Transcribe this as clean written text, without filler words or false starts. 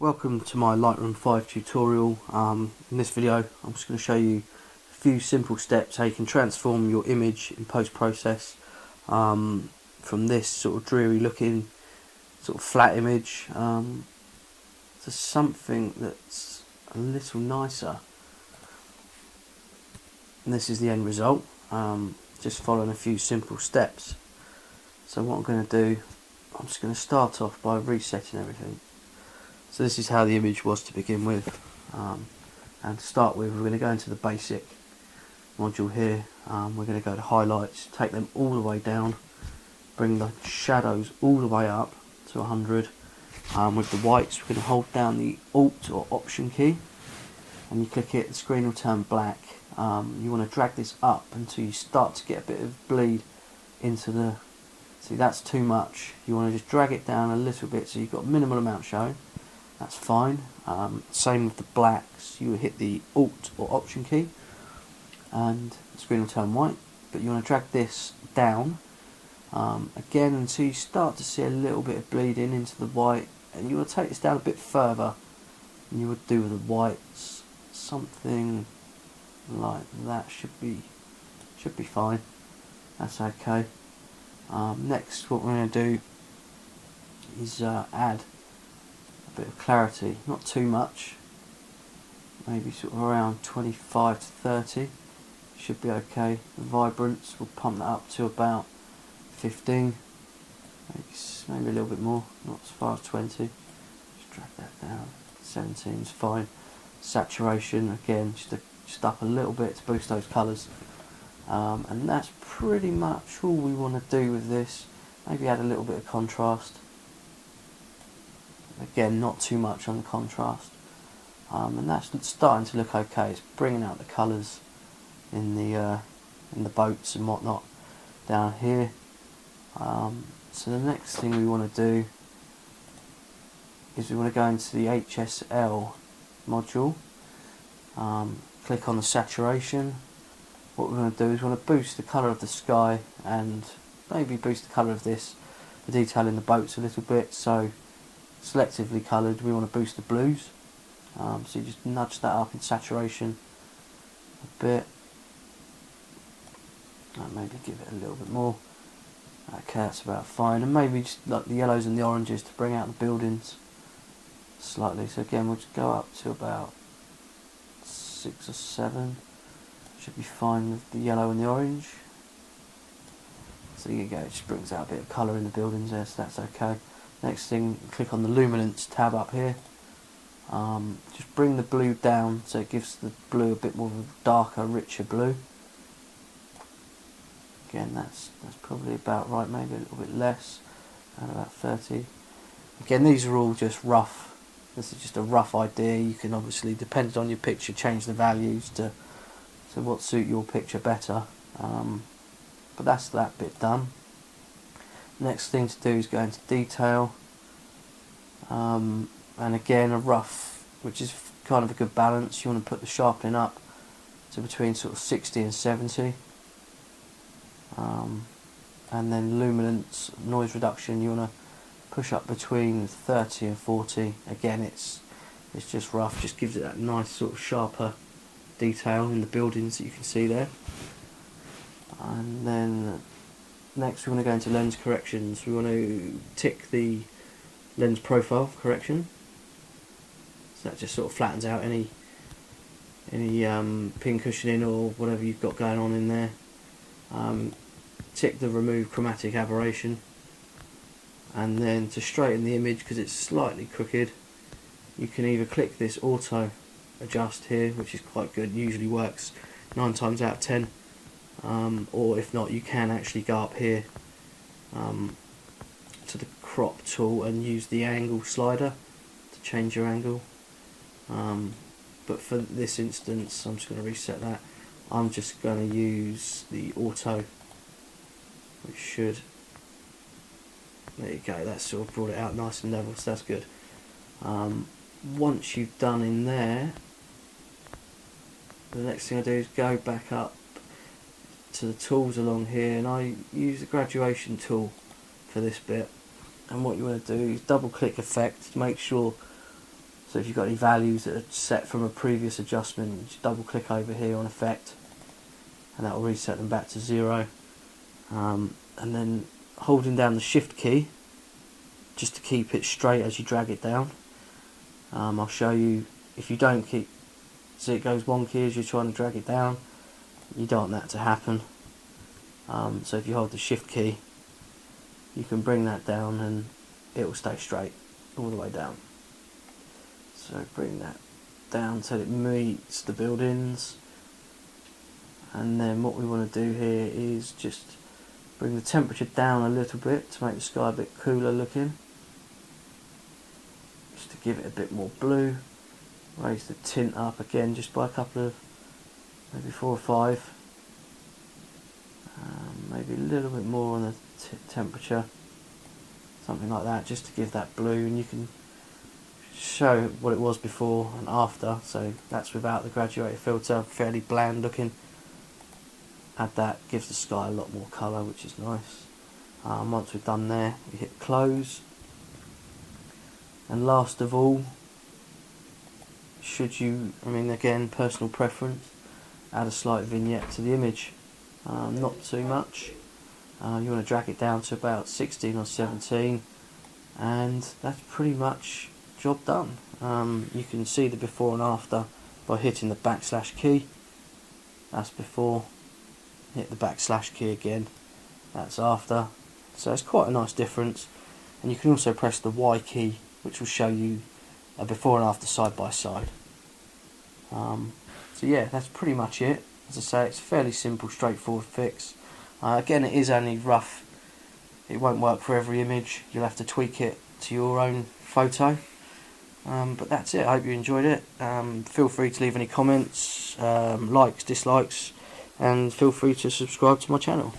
Welcome to my Lightroom 5 tutorial. In this video I'm just going to show you a few simple steps how you can transform your image in post-process from this sort of dreary looking sort of flat image to something that's a little nicer. And this is the end result, just following a few simple steps. So what I'm going to do, I'm just going to start off by resetting everything. So this is how the image was to begin with, and to start with we're going to go into the basic module here. We're going to go to highlights, take them all the way down, bring the shadows all the way up to 100. With the whites we're going to hold down the Alt or Option key, and you click it, the screen will turn black. You want to drag this up until you start to get a bit of bleed into the, see that's too much, you want to just drag it down a little bit so you've got a minimal amount showing. That's fine. Same with the blacks, you hit the Alt or Option key and the screen will turn white, but you want to drag this down again until you start to see a little bit of bleeding into the white, and you want to take this down a bit further than you would do with the whites. Something like that should be fine. That's okay. Next what we're going to do is add a bit of clarity, not too much, maybe sort of around 25 to 30 should be okay. The vibrance, we'll pump that up to about 15, maybe a little bit more, not as far as 20, just drag that down. 17 is fine. Saturation again, just up a little bit to boost those colours, and that's pretty much all we want to do with this. Maybe add a little bit of contrast. Again, not too much on the contrast, and that's starting to look okay. It's bringing out the colours in the boats and whatnot down here. So the next thing we want to do is we want to go into the HSL module, click on the saturation. What we're going to do is we want to boost the colour of the sky and maybe boost the colour of the detail in the boats a little bit. So selectively coloured, we want to boost the blues, so you just nudge that up in saturation a bit, and maybe give it a little bit more. Okay, that's about fine, and maybe just like the yellows and the oranges to bring out the buildings slightly. So again we'll just go up to about 6 or 7, should be fine with the yellow and the orange. So there you go, it just brings out a bit of colour in the buildings there, so that's okay. Next thing, click on the Luminance tab up here. Just bring the blue down so it gives the blue a bit more of a darker, richer blue. Again, that's probably about right, maybe a little bit less, at about 30. Again, these are all just rough. This is just a rough idea. You can obviously, depending on your picture, change the values to what suit your picture better. But that's that bit done. Next thing to do is go into detail, and again a rough, which is kind of a good balance. You want to put the sharpening up to between sort of 60 and 70, and then luminance, noise reduction, you want to push up between 30 and 40. Again, it's just rough, just gives it that nice sort of sharper detail in the buildings that you can see there. And then next we want to go into lens corrections. We want to tick the lens profile correction, so that just sort of flattens out any pin cushioning or whatever you've got going on in there. Tick the remove chromatic aberration, and then to straighten the image because it's slightly crooked, you can either click this auto adjust here, which is quite good, usually works 9 times out of 10. Or if not, you can actually go up here to the crop tool and use the angle slider to change your angle. But for this instance, I'm just going to reset that. I'm just going to use the auto, which should, there you go, that's sort of brought it out nice and level, so that's good. Once you've done in there, the next thing I do is go back up to the tools along here, and I use the graduation tool for this bit. And what you want to do is double click effect to make sure So if you've got any values that are set from a previous adjustment, you just double click over here on effect, and that will reset them back to 0. And then holding down the shift key just to keep it straight as you drag it down. I'll show you, if you don't keep, see it goes wonky as you're trying to drag it down, you don't want that to happen. So if you hold the shift key, you can bring that down and it will stay straight all the way down. So bring that down until it meets the buildings, and then what we want to do here is just bring the temperature down a little bit to make the sky a bit cooler looking, just to give it a bit more blue. Raise the tint up again just by a couple of, maybe 4 or 5, maybe a little bit more on the temperature, something like that, just to give that blue. And you can show what it was before and after. So that's without the graduated filter, fairly bland looking. Add that, gives the sky a lot more colour, which is nice. Once we're done there, we hit close. And last of all, should you, I mean again, personal preference, add a slight vignette to the image. Not too much. You want to drag it down to about 16 or 17, and that's pretty much job done. You can see the before and after by hitting the backslash key. That's before. Hit the backslash key again, that's after. So it's quite a nice difference. And you can also press the Y key, which will show you a before and after side by side. So yeah, that's pretty much it. As I say, it's a fairly simple, straightforward fix. Again, it is only rough. It won't work for every image. You'll have to tweak it to your own photo. But that's it. I hope you enjoyed it. Feel free to leave any comments, likes, dislikes, and feel free to subscribe to my channel.